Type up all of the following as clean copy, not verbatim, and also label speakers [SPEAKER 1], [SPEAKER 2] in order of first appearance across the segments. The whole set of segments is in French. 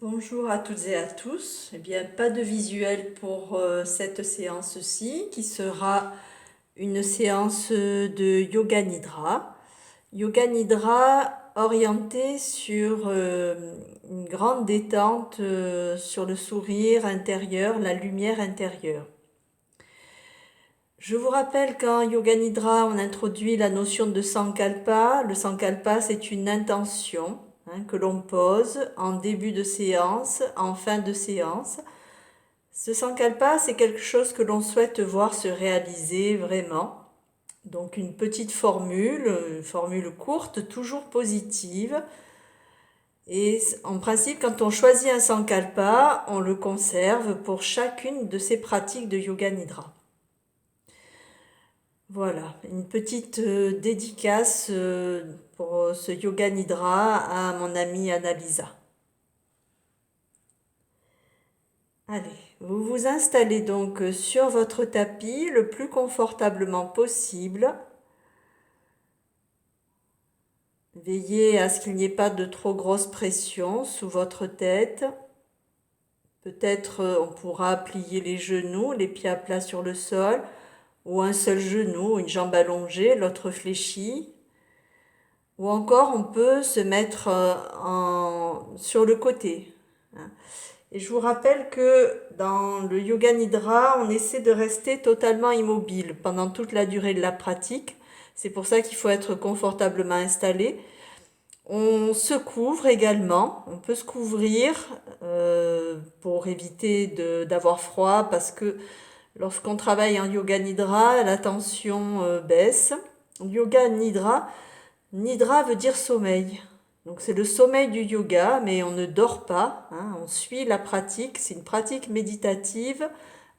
[SPEAKER 1] Bonjour à toutes et à tous. Eh bien, pas de visuel pour cette séance-ci, qui sera une séance de Yoga Nidra. Yoga Nidra orientée sur une grande détente sur le sourire intérieur, la lumière intérieure. Je vous rappelle qu'en Yoga Nidra, on introduit la notion de Sankalpa. Le Sankalpa, c'est une intention que l'on pose en début de séance, en fin de séance. Ce Sankalpa, c'est quelque chose que l'on souhaite voir se réaliser vraiment. Donc une petite formule, une formule courte, toujours positive. Et en principe, quand on choisit un Sankalpa, on le conserve pour chacune de ses pratiques de Yoga Nidra. Voilà, une petite dédicace pour ce Yoga Nidra à mon amie Annalisa. Allez, vous vous installez donc sur votre tapis le plus confortablement possible. Veillez à ce qu'il n'y ait pas de trop grosse pression sous votre tête. Peut-être on pourra plier les genoux, les pieds à plat sur le sol, ou un seul genou, une jambe allongée, l'autre fléchie. Ou encore on peut se mettre sur le côté. Et je vous rappelle que dans le Yoga Nidra, on essaie de rester totalement immobile pendant toute la durée de la pratique. C'est pour ça qu'il faut être confortablement installé. On se couvre également, on peut se couvrir pour éviter d'avoir froid parce que lorsqu'on travaille en Yoga Nidra, la tension baisse. Yoga Nidra, Nidra veut dire sommeil. Donc c'est le sommeil du yoga, mais on ne dort pas, on suit la pratique, c'est une pratique méditative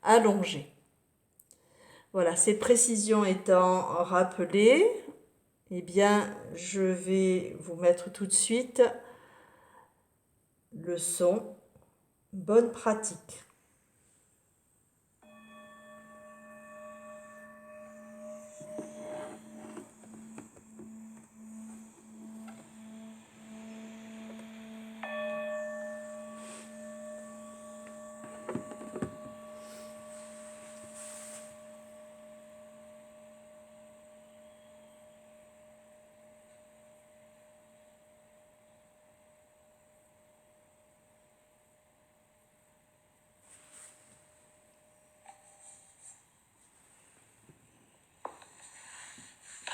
[SPEAKER 1] allongée. Voilà, ces précisions étant rappelées, eh bien, je vais vous mettre tout de suite le son. Bonne pratique.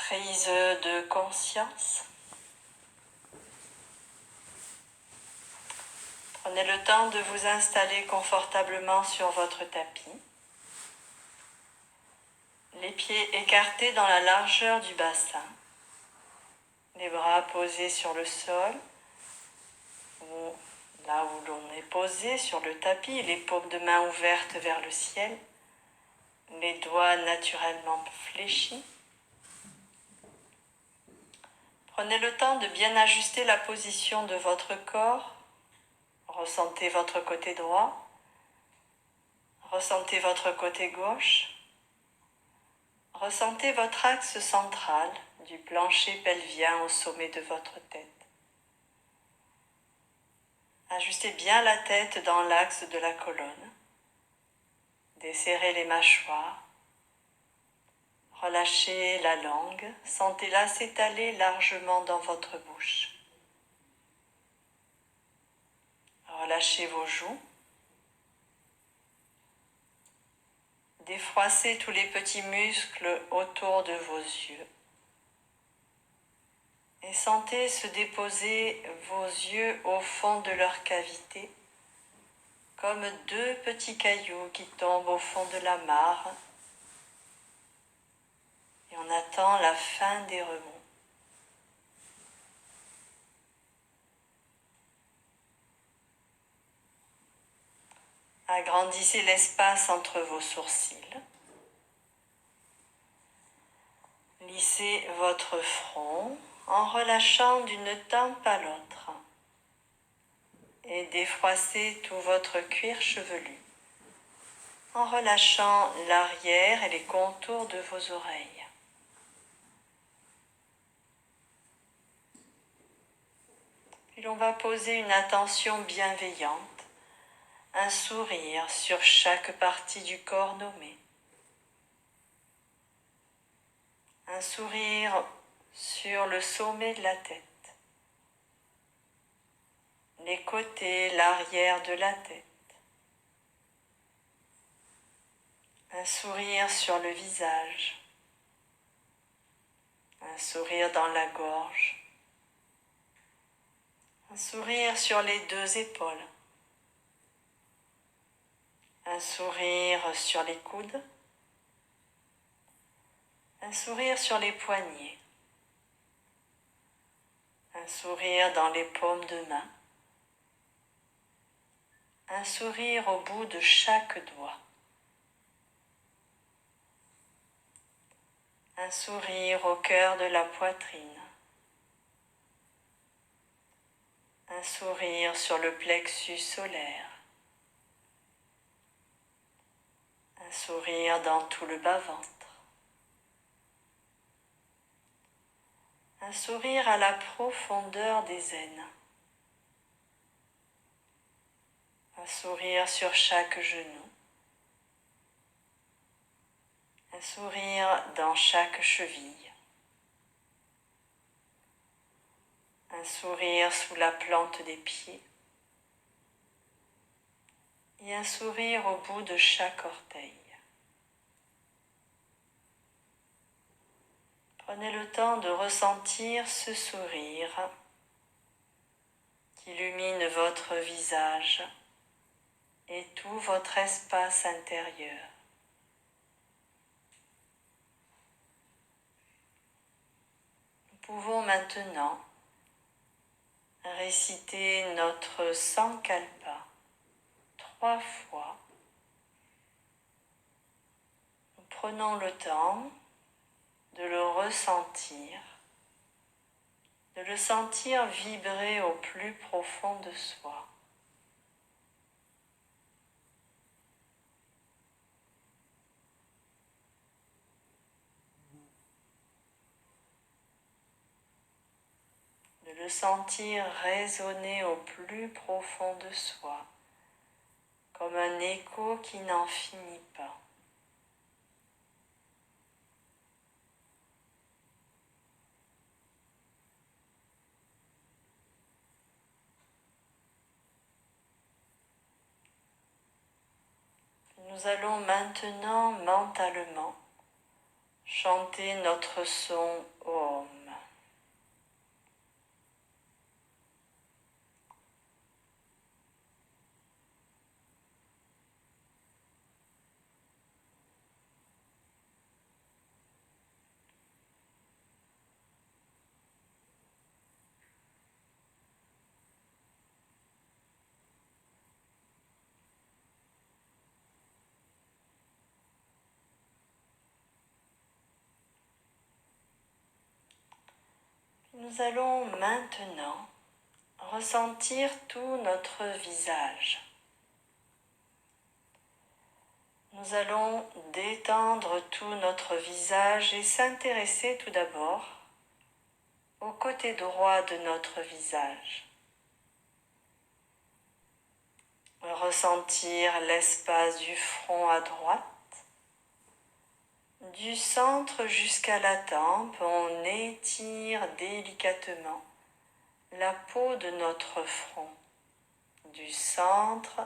[SPEAKER 1] Prise de conscience. Prenez le temps de vous installer confortablement sur votre tapis. Les pieds écartés dans la largeur du bassin. Les bras posés sur le sol. Ou là où l'on est posé sur le tapis, les paumes de main ouvertes vers le ciel. Les doigts naturellement fléchis. Prenez le temps de bien ajuster la position de votre corps. Ressentez votre côté droit. Ressentez votre côté gauche. Ressentez votre axe central du plancher pelvien au sommet de votre tête. Ajustez bien la tête dans l'axe de la colonne. Desserrez les mâchoires. Relâchez la langue. Sentez-la s'étaler largement dans votre bouche. Relâchez vos joues. Défroissez tous les petits muscles autour de vos yeux. Et sentez se déposer vos yeux au fond de leur cavité, comme deux petits cailloux qui tombent au fond de la mare. Et on attend la fin des remous. Agrandissez l'espace entre vos sourcils. Lissez votre front en relâchant d'une tempe à l'autre. Et défroissez tout votre cuir chevelu en relâchant l'arrière et les contours de vos oreilles. l'on va poser une attention bienveillante, un sourire sur chaque partie du corps nommé. Un sourire sur le sommet de la tête, les côtés, l'arrière de la tête. Un sourire sur le visage, un sourire dans la gorge, un sourire sur les deux épaules, un sourire sur les coudes, un sourire sur les poignets, un sourire dans les paumes de main, un sourire au bout de chaque doigt, un sourire au cœur de la poitrine, un sourire sur le plexus solaire, un sourire dans tout le bas-ventre, un sourire à la profondeur des aines, un sourire sur chaque genou, un sourire dans chaque cheville, un sourire sous la plante des pieds et un sourire au bout de chaque orteil. Prenez le temps de ressentir ce sourire qui illumine votre visage et tout votre espace intérieur. Nous pouvons maintenant réciter notre Sankalpa 3 fois. Nous prenons le temps de le ressentir, de le sentir vibrer au plus profond de soi. De le sentir résonner au plus profond de soi, comme un écho qui n'en finit pas. Nous allons maintenant mentalement chanter notre son Om. Nous allons maintenant ressentir tout notre visage. Nous allons détendre tout notre visage et s'intéresser tout d'abord au côté droit de notre visage. Ressentir l'espace du front à droite. Du centre jusqu'à la tempe, on étire délicatement la peau de notre front, du centre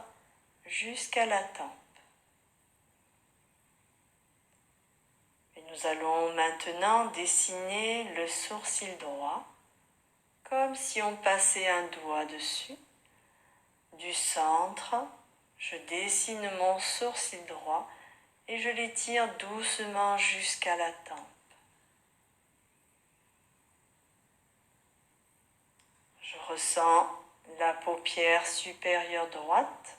[SPEAKER 1] jusqu'à la tempe. Et nous allons maintenant dessiner le sourcil droit, comme si on passait un doigt dessus. Du centre, je dessine mon sourcil droit et je l'étire doucement jusqu'à la tempe. Je ressens la paupière supérieure droite,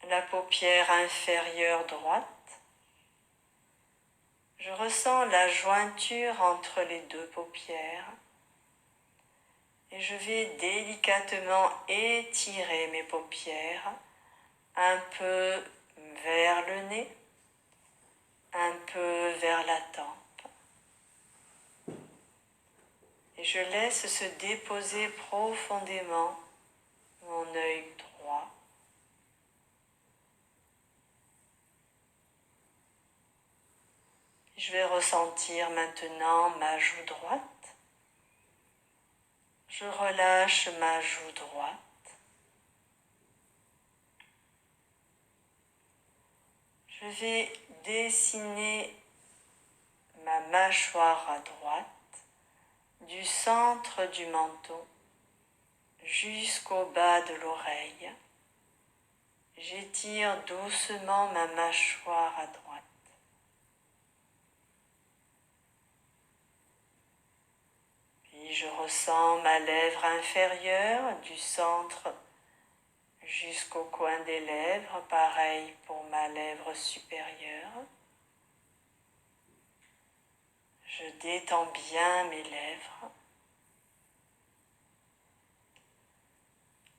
[SPEAKER 1] la paupière inférieure droite. Je ressens la jointure entre les deux paupières et je vais délicatement étirer mes paupières un peu vers le nez, un peu vers la tempe Et je laisse se déposer profondément mon œil droit. Je vais ressentir maintenant ma joue droite. Je relâche ma joue droite. Je vais dessiner ma mâchoire à droite, du centre du menton jusqu'au bas de l'oreille. J'étire doucement ma mâchoire à droite. Puis je ressens ma lèvre inférieure du centre jusqu'au coin des lèvres, pareil pour ma lèvre supérieure. Je détends bien mes lèvres.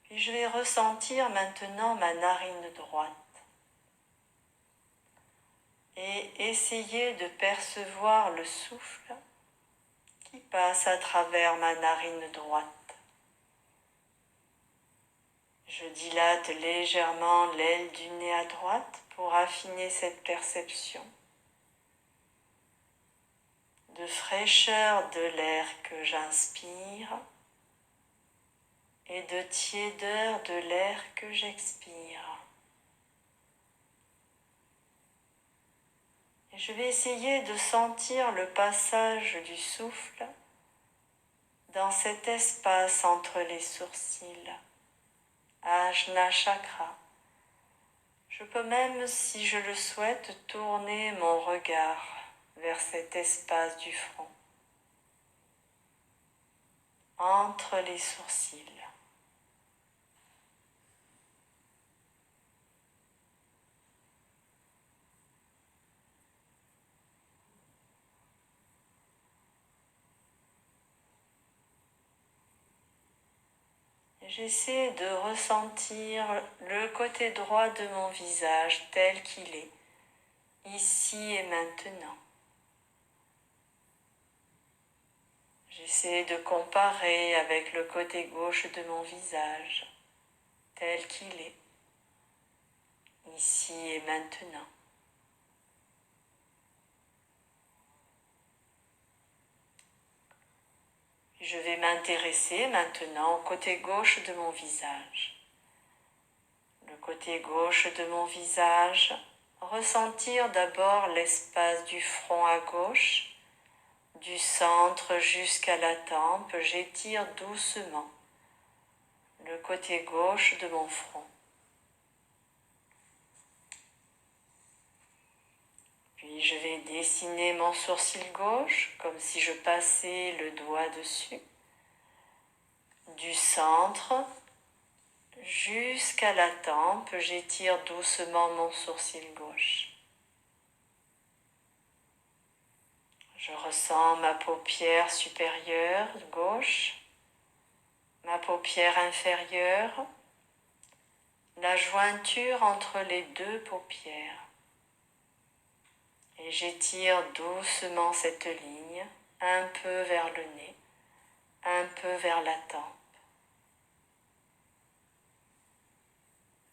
[SPEAKER 1] Puis je vais ressentir maintenant ma narine droite et essayer de percevoir le souffle qui passe à travers ma narine droite. Je dilate légèrement l'aile du nez à droite pour affiner cette perception de fraîcheur de l'air que j'inspire et de tiédeur de l'air que j'expire. Et je vais essayer de sentir le passage du souffle dans cet espace entre les sourcils, Ajna Chakra. Je peux même, si je le souhaite, tourner mon regard vers cet espace du front, entre les sourcils. J'essaie de ressentir le côté droit de mon visage tel qu'il est, ici et maintenant. J'essaie de comparer avec le côté gauche de mon visage tel qu'il est, ici et maintenant. Je vais m'intéresser maintenant au côté gauche de mon visage. Le côté gauche de mon visage, ressentir d'abord l'espace du front à gauche, du centre jusqu'à la tempe, j'étire doucement le côté gauche de mon front. Puis je vais dessiner mon sourcil gauche comme si je passais le doigt dessus, du centre jusqu'à la tempe, j'étire doucement mon sourcil gauche. Je ressens ma paupière supérieure gauche, ma paupière inférieure, la jointure entre les deux paupières. Et j'étire doucement cette ligne, un peu vers le nez, un peu vers la tempe.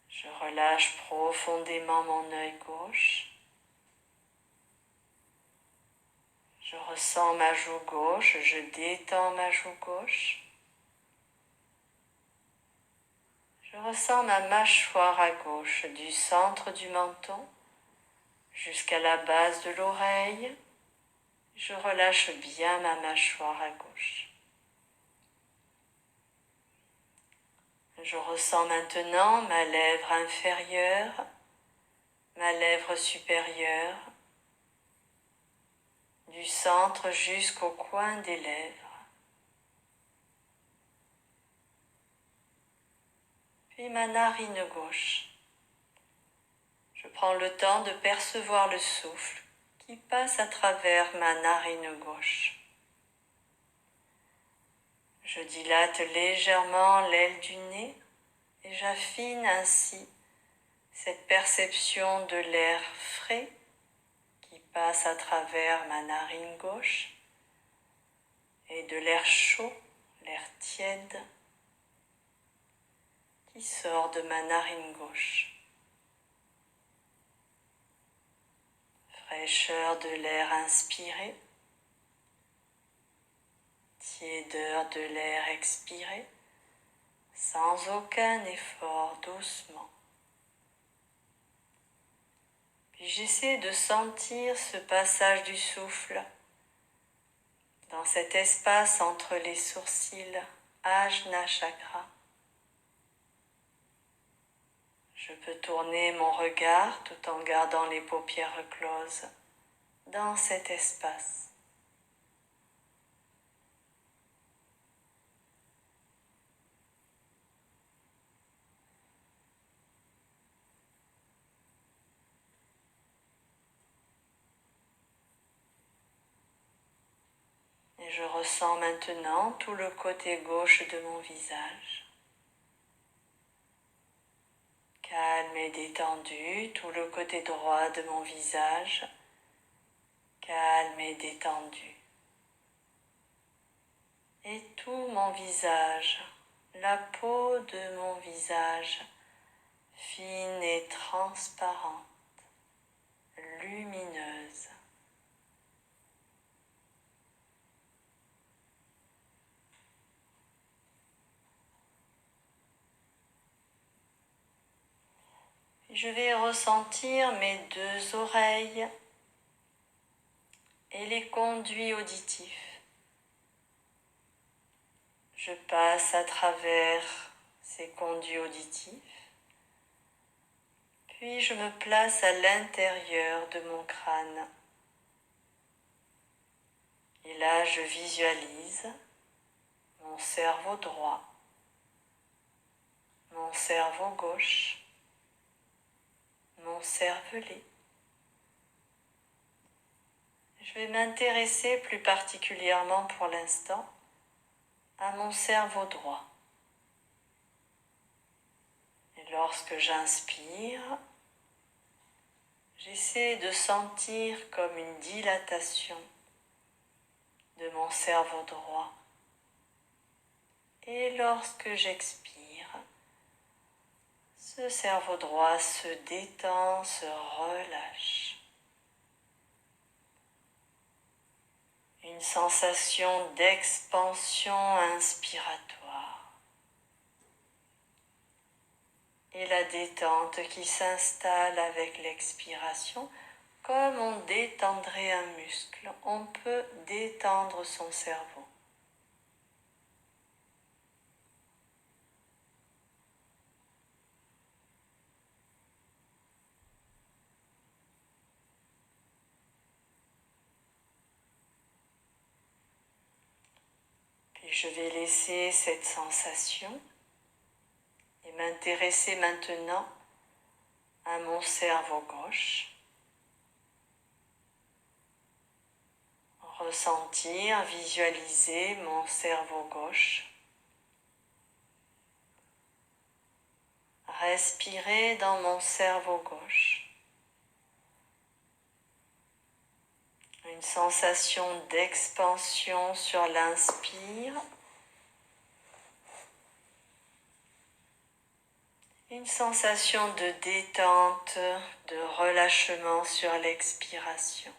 [SPEAKER 1] Je relâche profondément mon œil gauche. Je ressens ma joue gauche, je détends ma joue gauche. Je ressens ma mâchoire à gauche du centre du menton jusqu'à la base de l'oreille. Je relâche bien ma mâchoire à gauche. Je ressens maintenant ma lèvre inférieure, ma lèvre supérieure, du centre jusqu'au coin des lèvres. Puis ma narine gauche. Je prends le temps de percevoir le souffle qui passe à travers ma narine gauche. Je dilate légèrement l'aile du nez et j'affine ainsi cette perception de l'air frais qui passe à travers ma narine gauche et de l'air chaud, l'air tiède qui sort de ma narine gauche. Fraîcheur de l'air inspiré, tiédeur de l'air expiré, sans aucun effort, doucement. Puis j'essaie de sentir ce passage du souffle dans cet espace entre les sourcils, Ajna Chakra. Je peux tourner mon regard tout en gardant les paupières closes dans cet espace. Et je ressens maintenant tout le côté gauche de mon visage. Calme et détendu, tout le côté droit de mon visage. Calme et détendu. Et tout mon visage, la peau de mon visage, fine et transparente, lumineuse. Je vais ressentir mes deux oreilles et les conduits auditifs. Je passe à travers ces conduits auditifs, puis je me place à l'intérieur de mon crâne. Et là, je visualise mon cerveau droit, mon cerveau gauche, mon cervelet. Je vais m'intéresser plus particulièrement pour l'instant à mon cerveau droit. Et lorsque j'inspire, j'essaie de sentir comme une dilatation de mon cerveau droit. Et lorsque j'expire, ce cerveau droit se détend, se relâche. Une sensation d'expansion inspiratoire. Et la détente qui s'installe avec l'expiration, comme on détendrait un muscle, on peut détendre son cerveau. Puis je vais laisser cette sensation et m'intéresser maintenant à mon cerveau gauche. Ressentir, visualiser mon cerveau gauche. Respirer dans mon cerveau gauche. Une sensation d'expansion sur l'inspire. Une sensation de détente, de relâchement sur l'expiration.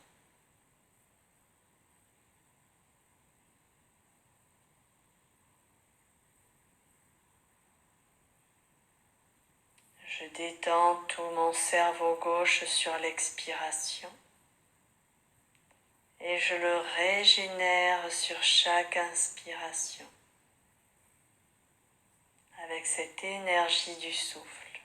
[SPEAKER 1] Je détends tout mon cerveau gauche sur l'expiration et je le régénère sur chaque inspiration avec cette énergie du souffle.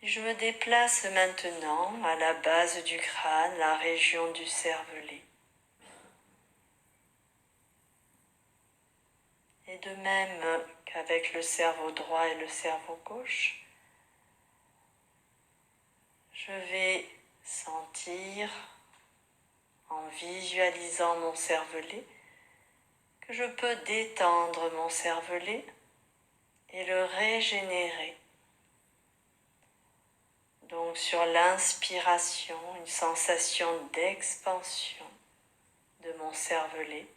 [SPEAKER 1] Je me déplace maintenant à la base du crâne, la région du cervelet. Et de même qu'avec le cerveau droit et le cerveau gauche, je vais sentir, en visualisant mon cervelet, que je peux détendre mon cervelet et le régénérer. Donc sur l'inspiration, une sensation d'expansion de mon cervelet.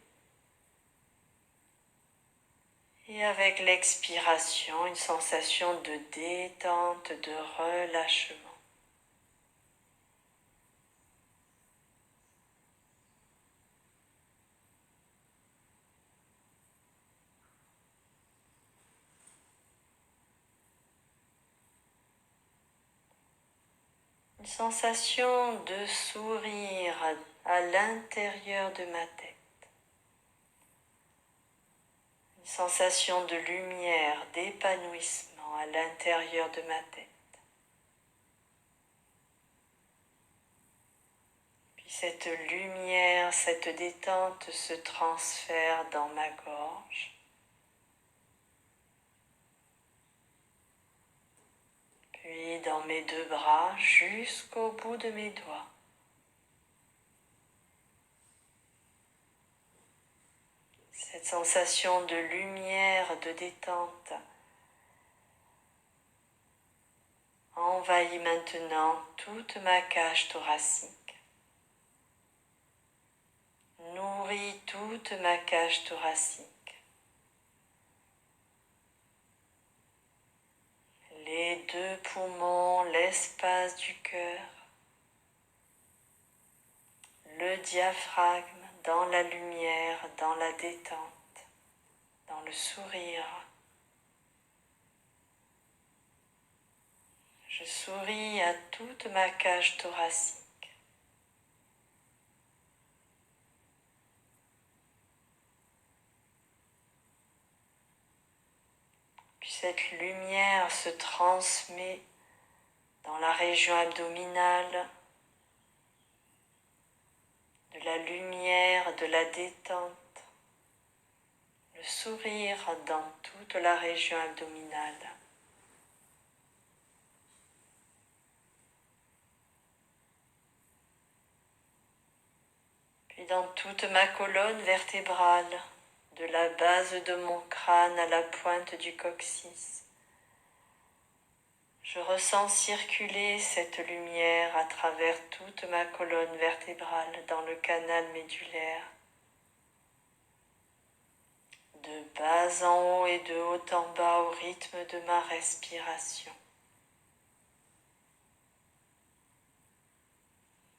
[SPEAKER 1] Et avec l'expiration, une sensation de détente, de relâchement. Une sensation de sourire à l'intérieur de ma tête. Une sensation de lumière, d'épanouissement à l'intérieur de ma tête. Puis cette lumière, cette détente se transfère dans ma gorge. Puis dans mes deux bras jusqu'au bout de mes doigts. Cette sensation de lumière, de détente envahit maintenant toute ma cage thoracique, nourrit toute ma cage thoracique. Les deux poumons, l'espace du cœur, le diaphragme dans la lumière, dans la détente, dans le sourire. Je souris à toute ma cage thoracique. Puis cette lumière se transmet dans la région abdominale, de la lumière, de la détente, le sourire dans toute la région abdominale. Puis dans toute ma colonne vertébrale, de la base de mon crâne à la pointe du coccyx, je ressens circuler cette lumière à travers toute ma colonne vertébrale dans le canal médulaire, de bas en haut et de haut en bas au rythme de ma respiration.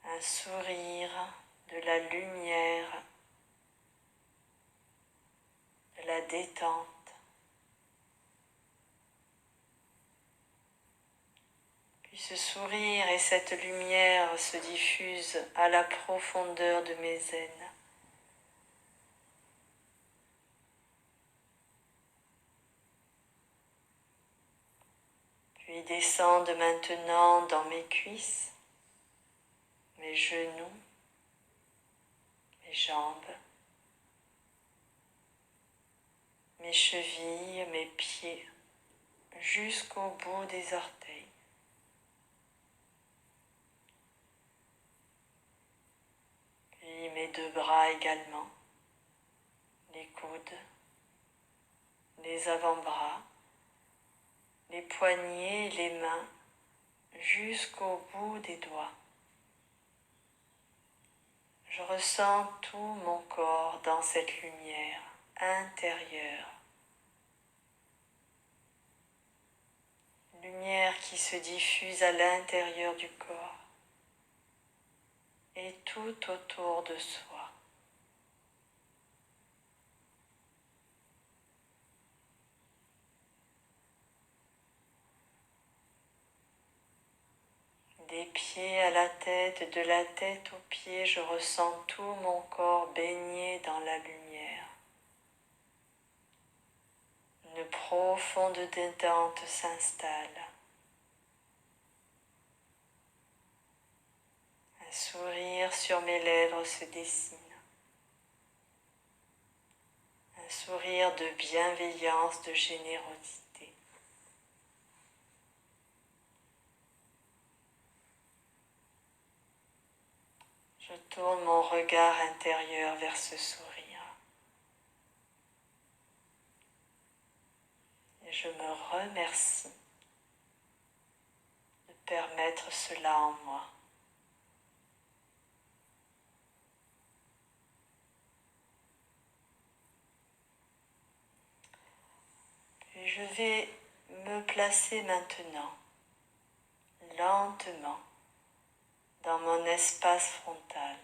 [SPEAKER 1] Un sourire, de la lumière, de la détente. Puis ce sourire et cette lumière se diffusent à la profondeur de mes aines. Puis descendent maintenant dans mes cuisses, mes genoux, mes jambes, mes chevilles, mes pieds, jusqu'au bout des orteils. Puis mes deux bras également, les coudes, les avant-bras, les poignets, les mains, jusqu'au bout des doigts. Je ressens tout mon corps dans cette lumière intérieure. Lumière qui se diffuse à l'intérieur du corps et tout autour de soi. Des pieds à la tête, de la tête aux pieds, je ressens tout mon corps baigné dans la lumière. Une profonde détente s'installe. Un sourire sur mes lèvres se dessine. Un sourire de bienveillance, de générosité. Je tourne mon regard intérieur vers ce sourire. Et je me remercie de permettre cela en moi. Puis je vais me placer maintenant, lentement, dans mon espace frontal.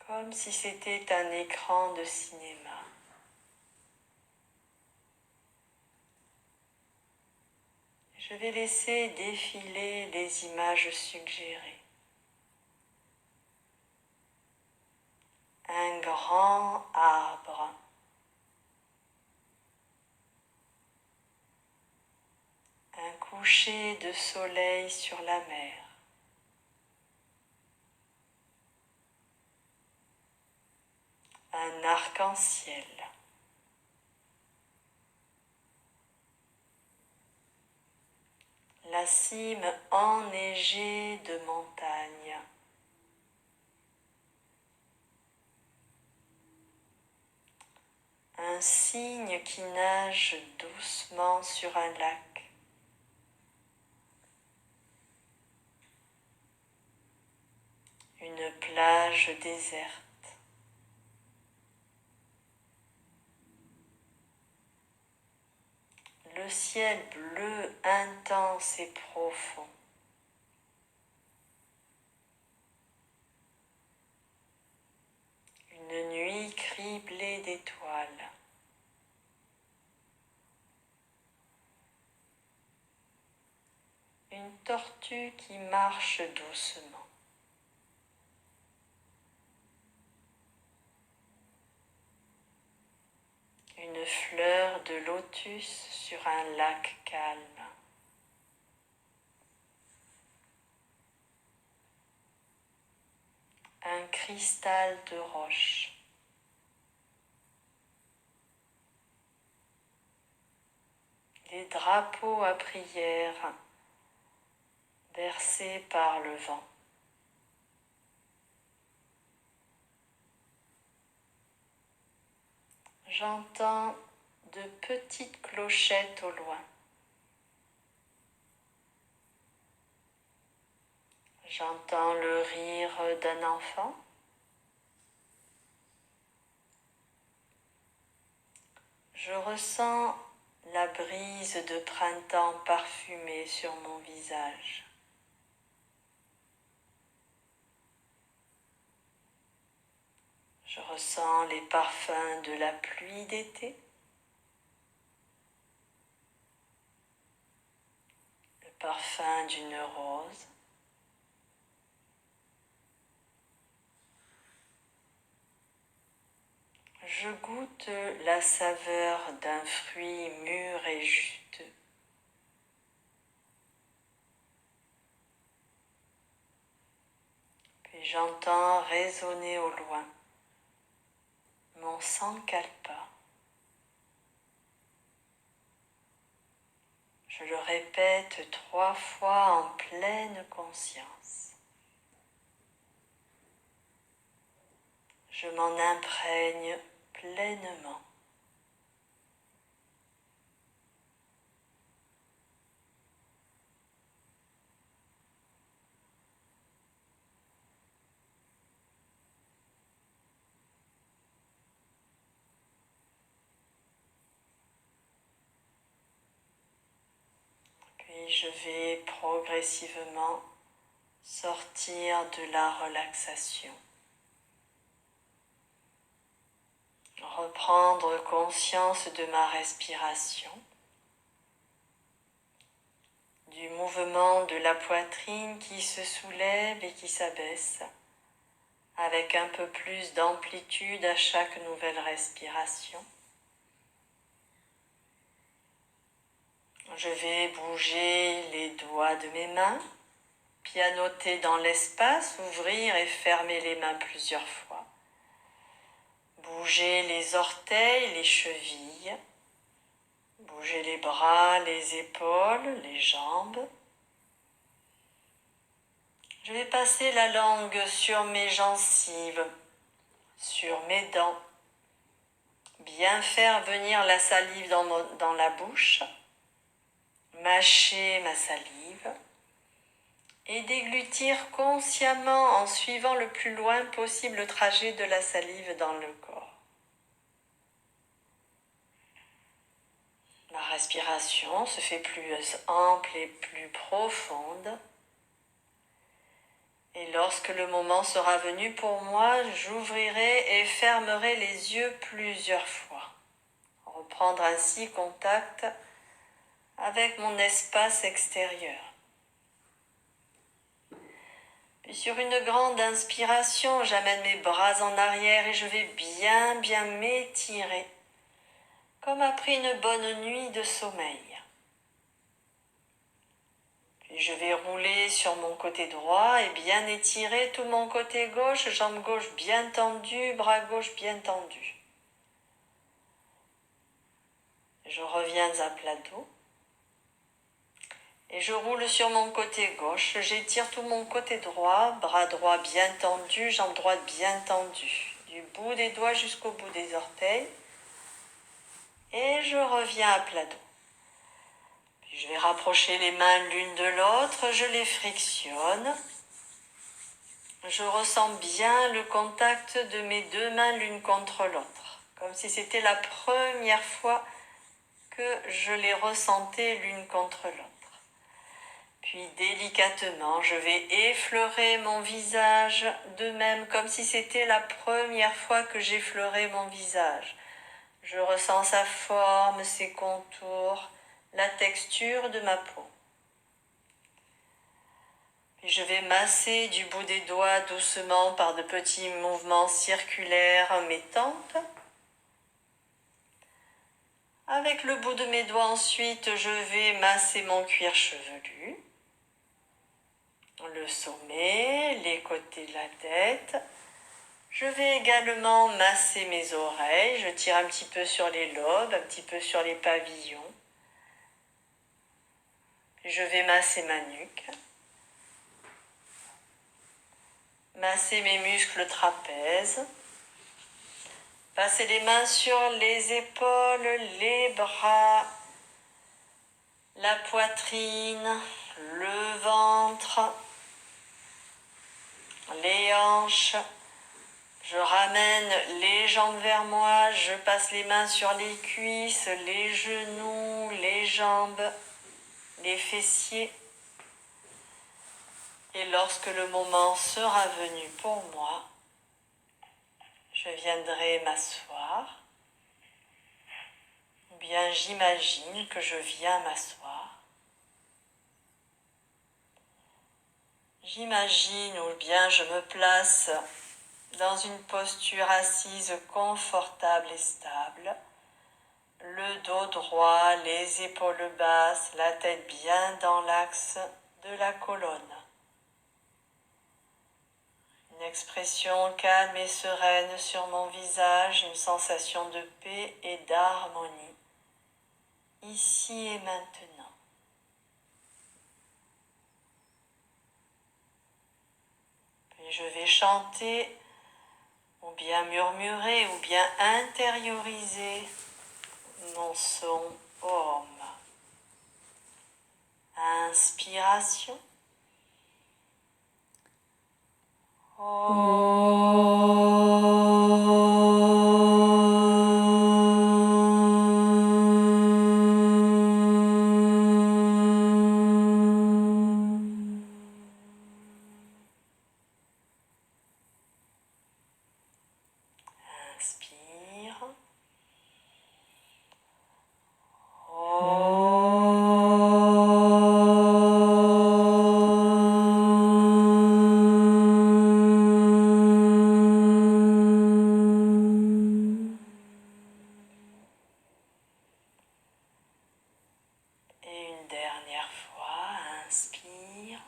[SPEAKER 1] Comme si c'était un écran de cinéma. Je vais laisser défiler les images suggérées. Un grand arbre, un coucher de soleil sur la mer, un arc-en-ciel, la cime enneigée de montagnes, un cygne qui nage doucement sur un lac, une plage déserte, le ciel bleu intense et profond, une nuit criblée d'étoiles, une tortue qui marche doucement, une fleur de lotus sur un lac calme, un cristal de roche, des drapeaux à prière bercés par le vent. J'entends de petites clochettes au loin. J'entends le rire d'un enfant. Je ressens la brise de printemps parfumée sur mon visage. Je ressens les parfums de la pluie d'été, le parfum d'une rose, je goûte la saveur d'un fruit mûr et juteux. Puis j'entends résonner au loin mon sankalpa. Je le répète 3 fois en pleine conscience. Je m'en imprègne pleinement. Puis je vais progressivement sortir de la relaxation. Reprendre conscience de ma respiration, du mouvement de la poitrine qui se soulève et qui s'abaisse, avec un peu plus d'amplitude à chaque nouvelle respiration. Je vais bouger les doigts de mes mains, pianoter dans l'espace, ouvrir et fermer les mains plusieurs fois. Bouger les orteils, les chevilles, bouger les bras, les épaules, les jambes. Je vais passer la langue sur mes gencives, sur mes dents, bien faire venir la salive dans la bouche, mâcher ma salive et déglutir consciemment en suivant le plus loin possible le trajet de la salive dans le corps. Ma respiration se fait plus ample et plus profonde. Et lorsque le moment sera venu pour moi, j'ouvrirai et fermerai les yeux plusieurs fois. Reprendre ainsi contact avec mon espace extérieur. Puis sur une grande inspiration, j'amène mes bras en arrière et je vais bien m'étirer, comme après une bonne nuit de sommeil. Puis je vais rouler sur mon côté droit et bien étirer tout mon côté gauche, jambe gauche bien tendue, bras gauche bien tendu. Je reviens à plat dos. Et je roule sur mon côté gauche, j'étire tout mon côté droit, bras droit bien tendu, jambe droite bien tendue, du bout des doigts jusqu'au bout des orteils. Et je reviens à plat dos. Puis je vais rapprocher les mains l'une de l'autre, je les frictionne. Je ressens bien le contact de mes deux mains l'une contre l'autre, comme si c'était la première fois que je les ressentais l'une contre l'autre. Puis délicatement, je vais effleurer mon visage de même, comme si c'était la première fois que j'effleurais mon visage. Je ressens sa forme, ses contours, la texture de ma peau. Puis je vais masser du bout des doigts doucement par de petits mouvements circulaires mes tempes. Avec le bout de mes doigts ensuite, je vais masser mon cuir chevelu, le sommet, les côtés de la tête. Je vais également masser mes oreilles, je tire un petit peu sur les lobes, un petit peu sur les pavillons. Je vais masser ma nuque, masser mes muscles trapèzes, passer les mains sur les épaules, les bras, la poitrine, le ventre, les hanches. Je ramène les jambes vers moi, je passe les mains sur les cuisses, les genoux, les jambes, les fessiers. Et lorsque le moment sera venu pour moi, je viendrai m'asseoir, ou bien j'imagine que je viens m'asseoir. J'imagine ou bien je me place dans une posture assise confortable et stable, le dos droit, les épaules basses, la tête bien dans l'axe de la colonne. Une expression calme et sereine sur mon visage, une sensation de paix et d'harmonie, ici et maintenant. Puis je vais chanter, ou bien murmurer, ou bien intérioriser mon son Om. Inspiration. Inspire. Et une dernière fois, inspire.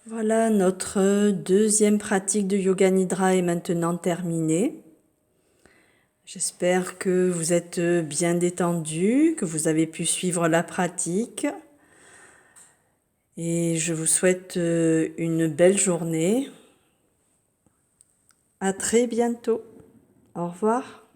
[SPEAKER 1] Voilà, notre deuxième pratique de Yoga Nidra est maintenant terminée. J'espère que vous êtes bien détendu, que vous avez pu suivre la pratique. Et je vous souhaite une belle journée. À très bientôt. Au revoir.